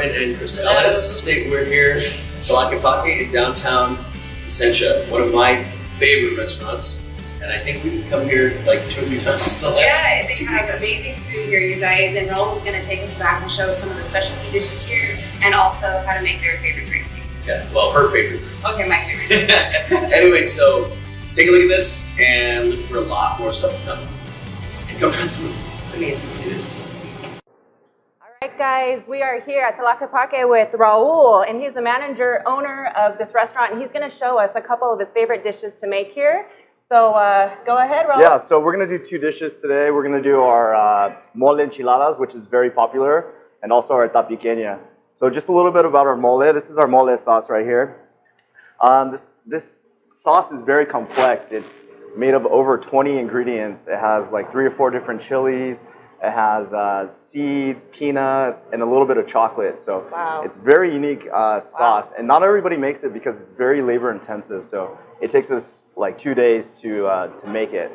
Brian and Krista Ellis. We're here, Tlaquepaque in downtown Essentia, one of my favorite restaurants. And I think we can come here like 2 or 3 times in the last they 2 have weeks. amazing food here, you guys. And Raul is going to take us back and show us some of the specialty dishes here and also how to make their favorite drink. Yeah, well, her favorite. Okay, my favorite. Anyway, so take a look at this and look for a lot more stuff to come. And come try the food. It's amazing. It is. All right, guys, we are here at Tlaquepaque with Raul, and he's the manager, owner of this restaurant, and he's going to show us a couple of his favorite dishes to make here. So go ahead, Raul. Yeah, so we're going to do 2 dishes today. We're going to do our mole enchiladas, which is very popular, and also our tapiqueña. So just a little bit about our mole. This is our mole sauce right here. This sauce is very complex. It's made of over 20 ingredients. It has like 3 or 4 different chilies. It has seeds, peanuts, and a little bit of chocolate. So wow. It's very unique sauce. And not everybody makes it because it's very labor intensive. So it takes us like 2 days to make it.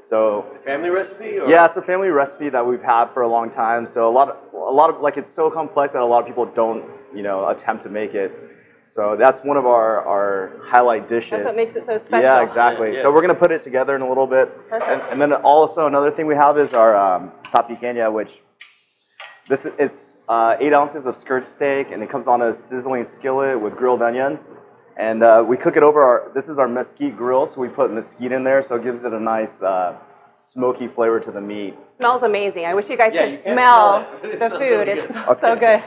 So Family recipe? Or? yeah, it's a family recipe that we've had for a long time. So a lot of like, it's so complex that a lot of people don't, attempt to make it. So that's one of our highlight dishes. That's what makes it so special. Yeah, exactly. Yeah. So we're gonna put it together in a little bit. Perfect. And then also another thing we have is our tapiqueña, which this is 8 ounces of skirt steak, and it comes on a sizzling skillet with grilled onions. And we cook it over this is our mesquite grill, so we put mesquite in there, so it gives it a nice smoky flavor to the meat. Smells amazing. I wish you guys You could can smell it. the food. It's Okay. so good.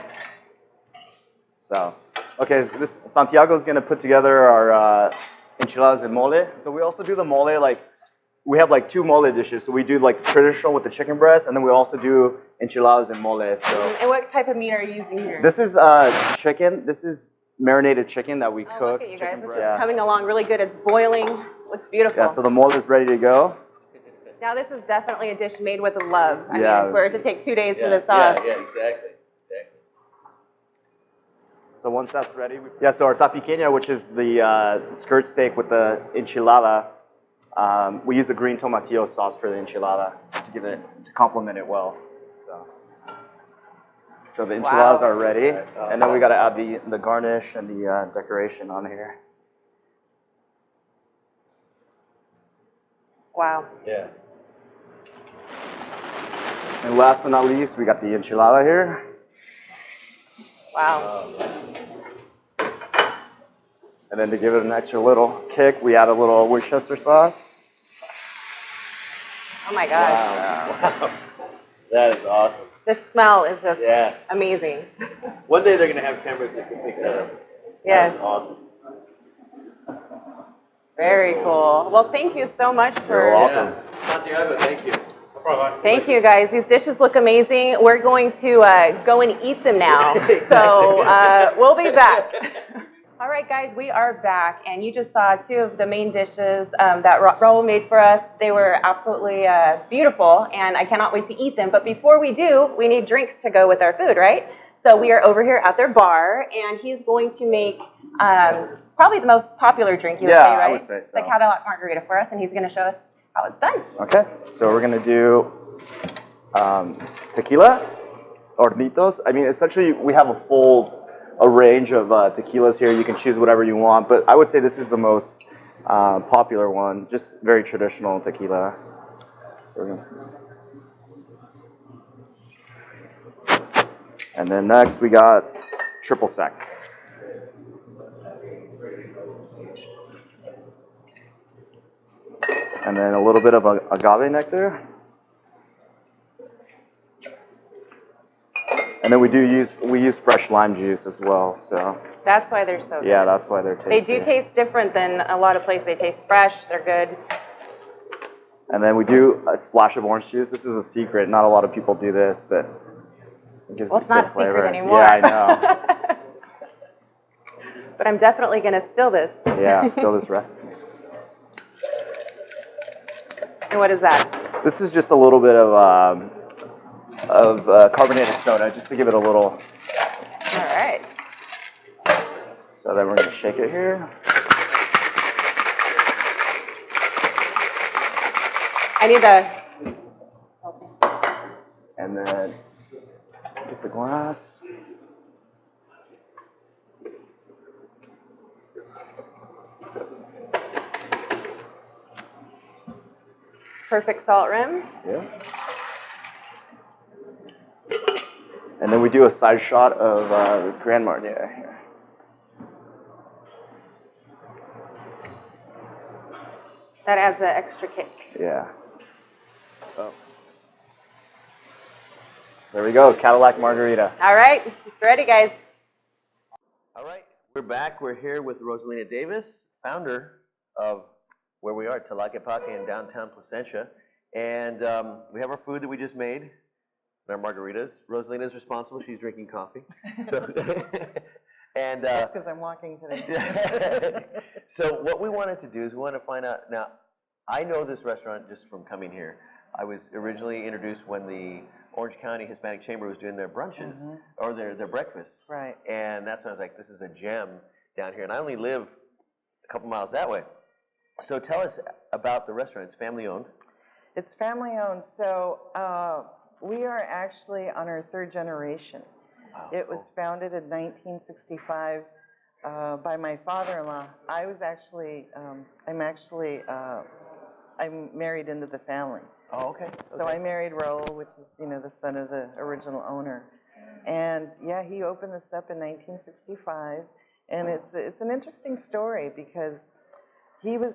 So, okay, Santiago is gonna put together our enchiladas and mole. So we also do the mole, like, we have like 2 mole dishes. So we do like traditional with the chicken breast, and then we also do enchiladas and mole. So And what type of meat are you using here? this is chicken. This is marinated chicken that we Oh, cook. look at you guys. This is Yeah. coming along really good. It's boiling. Looks beautiful. Yeah, so the mole is ready to go. Now this is definitely a dish made with love. I Yeah. mean, for it to take 2 days for Yeah, the sauce. yeah, exactly. So once that's ready, so our tapiqueña, which is the skirt steak with the enchilada, we use a green tomatillo sauce for the enchilada to complement it well. So the enchiladas are ready, and then we got to add the garnish and the decoration on here. Wow. Yeah. And last but not least, we got the enchilada here. Wow. And then to give it an extra little kick, we add a little Worcester sauce. Oh my gosh. Wow. That is awesome. The smell is just Yeah. amazing. One day they're going to have cameras that can pick that up. Yes. That's awesome. Very cool. Well, thank you so much for. You're welcome. Santiago, thank you. Thank you, guys. These dishes look amazing. We're going to go and eat them now. So we'll be back. All right, guys, we are back, and you just saw 2 of the main dishes that Raul made for us. They were absolutely beautiful, and I cannot wait to eat them. But before we do, we need drinks to go with our food, right? So we are over here at their bar, and he's going to make probably the most popular drink, you would say, right? I would say so. The Cadillac Margarita for us, and he's going to show us how it's done. Okay, so we're gonna do tequila, hornitos. I mean, essentially, we have a range of tequilas here. You can choose whatever you want, but I would say this is the most popular one, just very traditional tequila. So we're gonna... And then next we got triple sec. And then a little bit of agave nectar. And then we use fresh lime juice as well. So That's why they're so good. yeah, that's why they're They tasty. do taste different than a lot of places. They taste fresh. They're good. And then we do a splash of orange juice. This is a secret. Not a lot of people do this, but it gives Well, it it's not good a flavor. secret anymore. Yeah, I know. But I'm definitely going to steal this. Yeah, still this recipe. And what is that? This is just a little bit of carbonated soda, just to give it a little. All right. So then we're going to shake it here. I need the. And then get the glass. perfect salt rim. Yeah. And then we do a side shot of the Grand Marnier here. That adds an extra kick. Yeah. Oh. There we go, Cadillac Margarita. All right, ready, guys. All right, we're back. We're here with Rosalina Davis, founder of where we are, Tlaquepaque in downtown Placentia. And we have our food that we just made, our margaritas. Rosalina is responsible. She's drinking coffee. So, and That's because I'm walking today. so what we wanted to do is we want to find out. Now, I know this restaurant just from coming here. I was originally introduced when the Orange County Hispanic Chamber was doing their brunches or their breakfasts. Right. And that's when I was like, this is a gem down here. And I only live a couple miles that way. So tell us about the restaurant. It's family owned. It's family owned, so we are actually on our third generation. Wow, It was founded in 1965 by my father-in-law. I was actually, I'm married into the family. Oh, okay. So I married Raul, which is, the son of the original owner. And yeah, he opened this up in 1965. And it's an interesting story because he was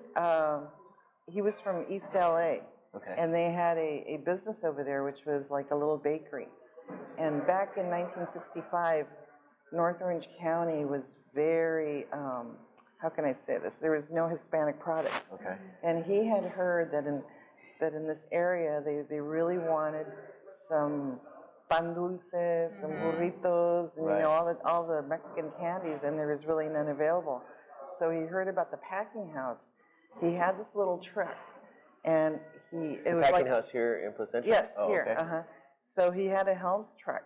from East LA. Okay. And they had a business over there, which was like a little bakery. And back in 1965, North Orange County was very, how can I say this? There was no Hispanic products. Okay. And he had heard that in this area, they really wanted some pan dulce, some burritos, and Right. all the Mexican candies, and there was really none available. So he heard about the packing house. He had this little truck, and it was Packing like house here in Placentia? yes, Oh, here, okay. So he had a Helms truck,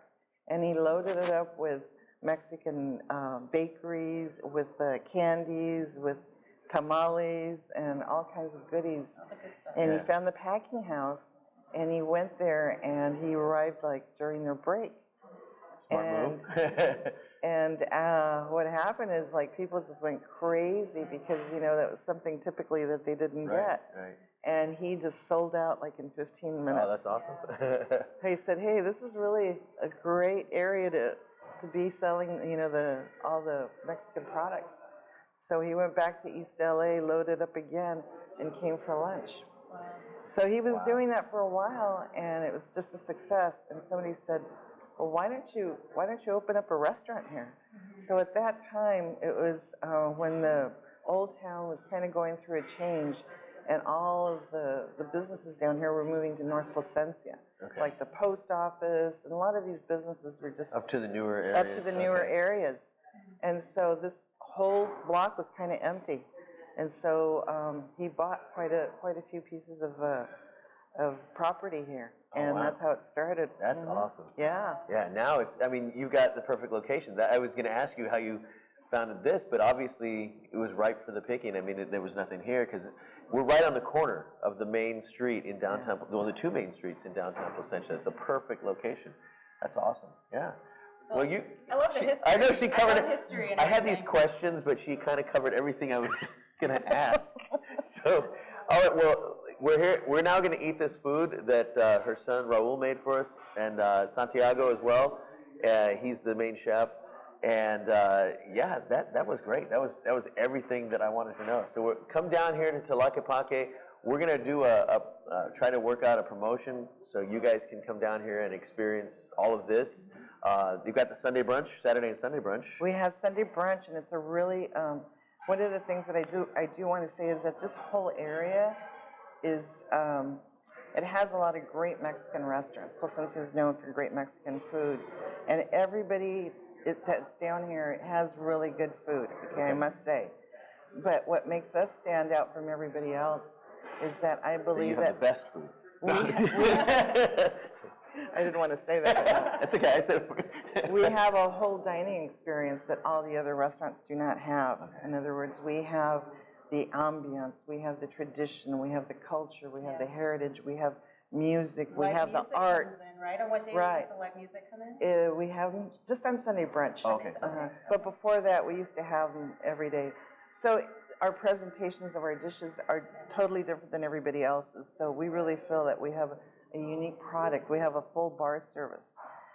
and he loaded it up with Mexican bakeries, with candies, with tamales, and all kinds of goodies. And Yeah. he found the packing house, and he went there, and he arrived like during their break. Smart And move. and what happened is like people just went crazy because that was something typically that they didn't get. Right. And he just sold out like in 15 minutes. Oh, that's awesome. He said, "Hey, this is really a great area to be selling, all the Mexican products." So he went back to East LA, loaded up again, and came for lunch. So he was doing that for a while, and it was just a success. And somebody said, "Well, why don't you open up a restaurant here?" So at that time, it was when the old town was kind of going through a change, and all of the businesses down here were moving to North Placencia, Okay. like the post office, and a lot of these businesses were just Up to the newer areas. up to the newer Okay. areas. And so this whole block was kind of empty. And so he bought quite a few pieces of property here. Oh, And wow. that's how it started. That's Mhm. awesome. Yeah. Yeah, now you've got the perfect location. I was going to ask you how you founded this, but obviously it was ripe for the picking. I mean, there was nothing here because we're right on the corner of the main street in downtown, one of the two main streets in downtown Placentia. It's a perfect location. That's awesome. Yeah. Well, I love the history. I know she covered I love history and I had these everything. questions, but she kind of covered everything I was going to ask. So, all right, well, we're here. We're now going to eat this food that her son Raul made for us, and Santiago as well. He's the main chef, and yeah, that was great. That was everything that I wanted to know. So come down here to Tlaquepaque. We're going to do try to work out a promotion so you guys can come down here and experience all of this. You've got the Sunday brunch, Saturday and Sunday brunch. We have Sunday brunch, and it's a really, one of the things that I do want to say is that this whole area is, it has a lot of great Mexican restaurants. Placencia is known for great Mexican food. And everybody that's down here has really good food, okay, I must say. But what makes us stand out from everybody else is that I So believe you have the best food. I didn't want to say that. That's okay. I said We have a whole dining experience that all the other restaurants do not have. In other words, we have the ambiance, we have the tradition, we have the culture, we have the heritage, we have music, we have the art. Right? On what days Right. does the live music come in? We have them just on Sunday brunch. Okay. But before that, we used to have them every day. So our presentations of our dishes are totally different than everybody else's. So we really feel that we have a unique product. We have a full bar service.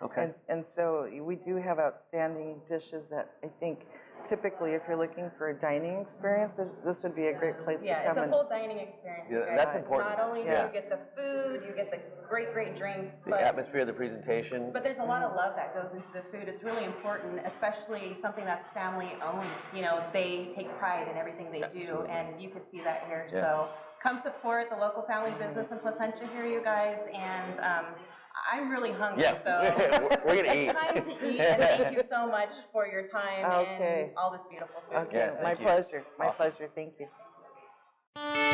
Okay. And so we do have outstanding dishes that I think typically if you're looking for a dining experience, this would be a great place to Yeah, come. it's a full dining experience. Yeah, you guys. that's important. Not only do Yeah. you get the food, you get the great drinks, The atmosphere, the presentation. but there's a lot of love that goes into the food. It's really important, especially something that's family owned. You know, they take pride in everything they do, Absolutely. and you can see that here. Yeah. So come support the local family business in Placentia here, you guys, and I'm really hungry, Yeah, so we're gonna eat. it's time to eat, and thank you so much for your time Okay. and all this beautiful food. Okay, Yeah, my thank you. pleasure. My Awesome. pleasure. Thank you.